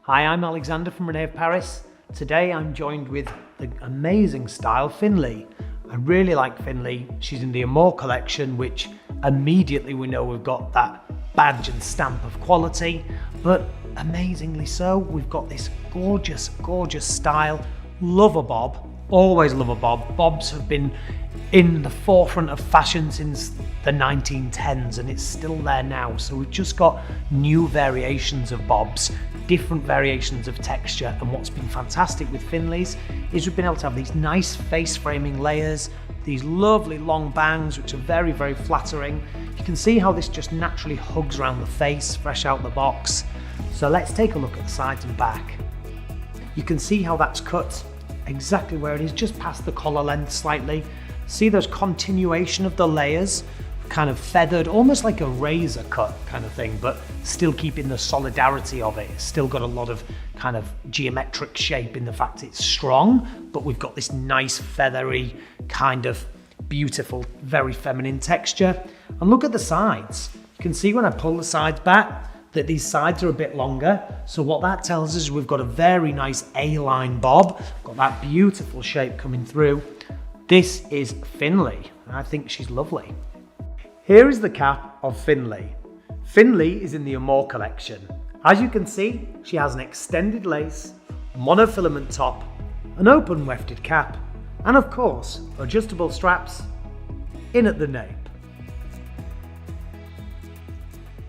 Hi, I'm Alexander from Renee of Paris. Today I'm joined with the amazing style Findley. I really like Findley. She's in the Amore Collection, which immediately we know we've got that badge and stamp of quality, but amazingly so, we've got this gorgeous, gorgeous style. Love a bob, always love a bob. Bobs have been in the forefront of fashion since the 1910s and it's still there now. So we've just got new variations of bobs, different variations of texture, and what's been fantastic with Findley's is we've been able to have these nice face framing layers, these lovely long bangs which are very, very flattering. You can see how this just naturally hugs around the face, fresh out the box. So let's take a look at the sides and back. You can see how that's cut exactly where it is, just past the collar length slightly. See there's continuation of the layers, kind of feathered, almost like a razor cut kind of thing, but still keeping the solidarity of it. It's still got a lot of kind of geometric shape in the fact it's strong, but we've got this nice feathery kind of beautiful, very feminine texture. And look at the sides. You can see when I pull the sides back that these sides are a bit longer. So what that tells us is we've got a very nice A-line bob, got that beautiful shape coming through. This is Findley, and I think she's lovely. Here is the cap of Findley. Findley is in the Amore Collection. As you can see, she has an extended lace, monofilament top, an open wefted cap, and of course, adjustable straps in at the nape.